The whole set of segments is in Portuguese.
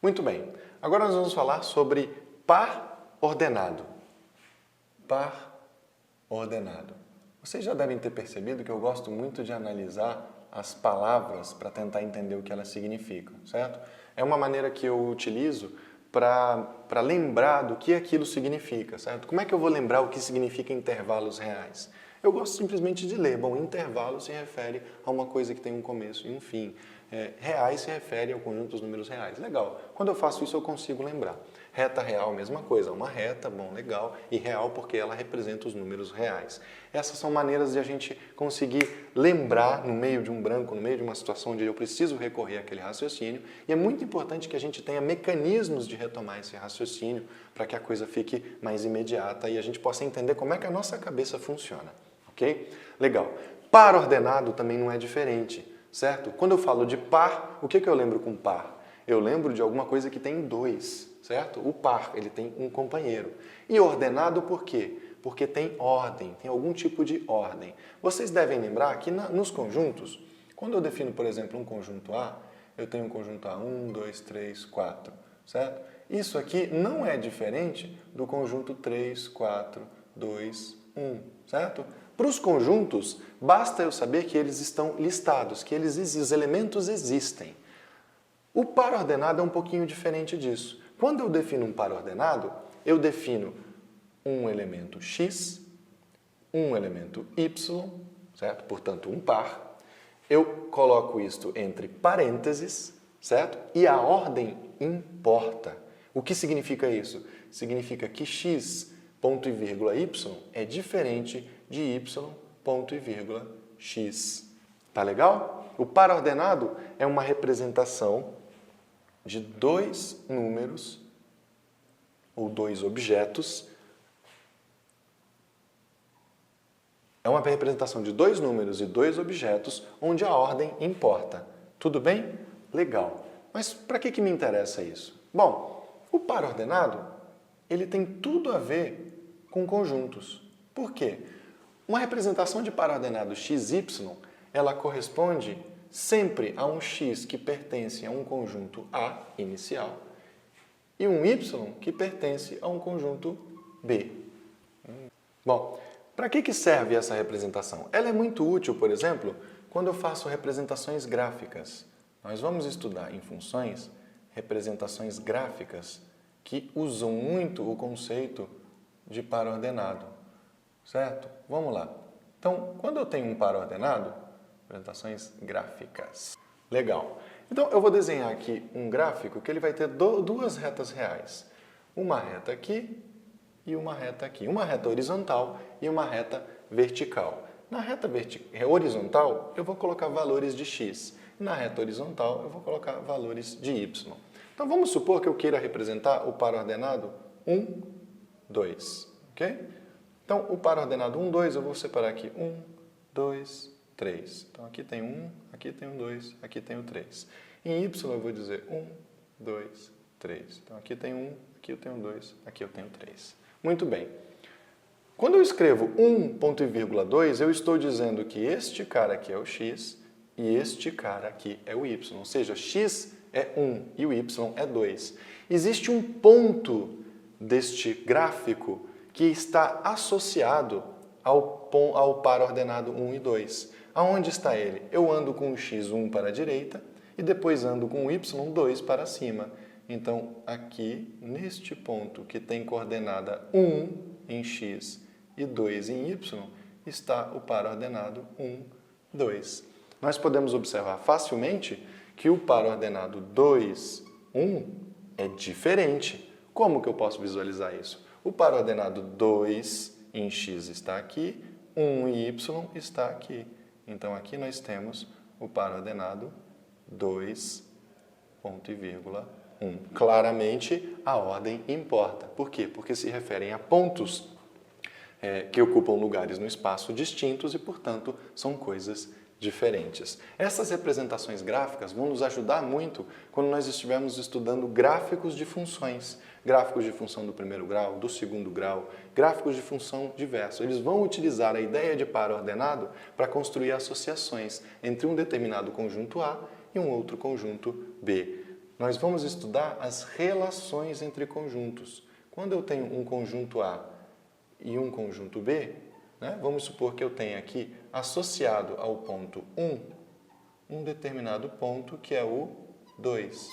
Muito bem, agora nós vamos falar sobre par ordenado. Par ordenado. Vocês já devem ter percebido que eu gosto muito de analisar as palavras para tentar entender o que elas significam, certo? É uma maneira que eu utilizo para lembrar do que aquilo significa, certo? Como é que eu vou lembrar o que significa intervalos reais? Eu gosto simplesmente de ler. Bom, intervalo se refere a uma coisa que tem um começo e um fim. Reais se refere ao conjunto dos números reais. Legal. Quando eu faço isso, eu consigo lembrar. Reta real, mesma coisa. Uma reta, bom, legal. E real porque ela representa os números reais. Essas são maneiras de a gente conseguir lembrar no meio de um branco, no meio de uma situação onde eu preciso recorrer àquele raciocínio. E é muito importante que a gente tenha mecanismos de retomar esse raciocínio para que a coisa fique mais imediata e a gente possa entender como é que a nossa cabeça funciona. Ok? Legal. Par ordenado também não é diferente, certo? Quando eu falo de par, o que eu lembro com par? Eu lembro de alguma coisa que tem dois, certo? O par, ele tem um companheiro. E ordenado por quê? Porque tem ordem, tem algum tipo de ordem. Vocês devem lembrar que nos conjuntos, quando eu defino, por exemplo, um conjunto A, eu tenho um conjunto A, 1, 2, 3, 4, certo? Isso aqui não é diferente do conjunto 3, 4, 2, 1, certo? Para os conjuntos, basta eu saber que eles estão listados, que os elementos existem. O par ordenado é um pouquinho diferente disso. Quando eu defino um par ordenado, eu defino um elemento x, um elemento y, certo? Portanto, um par. Eu coloco isto entre parênteses, certo? E a ordem importa. O que significa isso? Significa que x, ponto e vírgula y é diferente de y, ponto e vírgula x. Tá legal? O par ordenado é uma representação de dois números ou dois objetos. É uma representação de dois números e dois objetos onde a ordem importa. Tudo bem? Legal. Mas para que me interessa isso? Bom, o par ordenado ele tem tudo a ver com conjuntos. Por quê? Uma representação de par ordenado xy, ela corresponde sempre a um x que pertence a um conjunto A inicial e um y que pertence a um conjunto B. Bom, para que serve essa representação? Ela é muito útil, por exemplo, quando eu faço representações gráficas. Nós vamos estudar em funções representações gráficas que usam muito o conceito de par ordenado, certo? Vamos lá. Então, quando eu tenho um par ordenado, representações gráficas. Legal. Então, eu vou desenhar aqui um gráfico que ele vai ter duas retas reais. Uma reta aqui e uma reta aqui. Uma reta horizontal e uma reta vertical. Na reta horizontal, eu vou colocar valores de x. Na reta horizontal, eu vou colocar valores de y. Então, vamos supor que eu queira representar o par ordenado 1, 2. Ok? Então, o par ordenado 1, 2, eu vou separar aqui 1, 2, 3. Então, aqui tem 1, aqui tem um 2, aqui tem o 3. Em y, eu vou dizer 1, 2, 3. Então, aqui tem 1, aqui eu tenho 2, aqui eu tenho 3. Muito bem. Quando eu escrevo 1, ponto e vírgula 2, eu estou dizendo que este cara aqui é o x e este cara aqui é o y. Ou seja, x é 1 e o y é 2. Existe um ponto deste gráfico que está associado ao par ordenado 1 e 2. Aonde está ele? Eu ando com o x1 para a direita e depois ando com o y2 para cima. Então, aqui, neste ponto que tem coordenada 1 em x e 2 em y, está o par ordenado 1, 2. Nós podemos observar facilmente que o par ordenado 2, 1 é diferente. Como que eu posso visualizar isso? O par ordenado 2 em x está aqui, 1 em y está aqui. Então, aqui nós temos o par ordenado 2, ponto e vírgula, 1. Claramente, a ordem importa. Por quê? Porque se referem a pontos que ocupam lugares no espaço distintos e, portanto, são coisas diferentes. Essas representações gráficas vão nos ajudar muito quando nós estivermos estudando gráficos de funções, gráficos de função do primeiro grau, do segundo grau, gráficos de função diversos. Eles vão utilizar a ideia de par ordenado para construir associações entre um determinado conjunto A e um outro conjunto B. Nós vamos estudar as relações entre conjuntos. Quando eu tenho um conjunto A e um conjunto B, né, vamos supor que eu tenha aqui associado ao ponto 1, um determinado ponto que é o 2.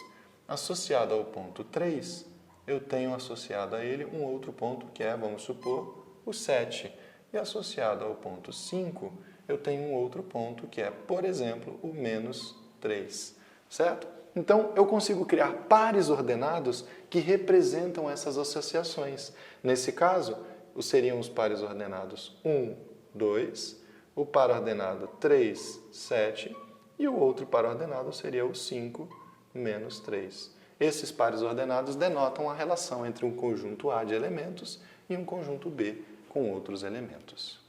Associado ao ponto 3, eu tenho associado a ele um outro ponto que é, vamos supor, o 7. E associado ao ponto 5, eu tenho um outro ponto que é, por exemplo, o menos 3. Certo? Então, eu consigo criar pares ordenados que representam essas associações. Nesse caso, seriam os pares ordenados 1, 2, o par ordenado 3, 7 e o outro par ordenado seria o 5, menos 3. Esses pares ordenados denotam a relação entre um conjunto A de elementos e um conjunto B com outros elementos.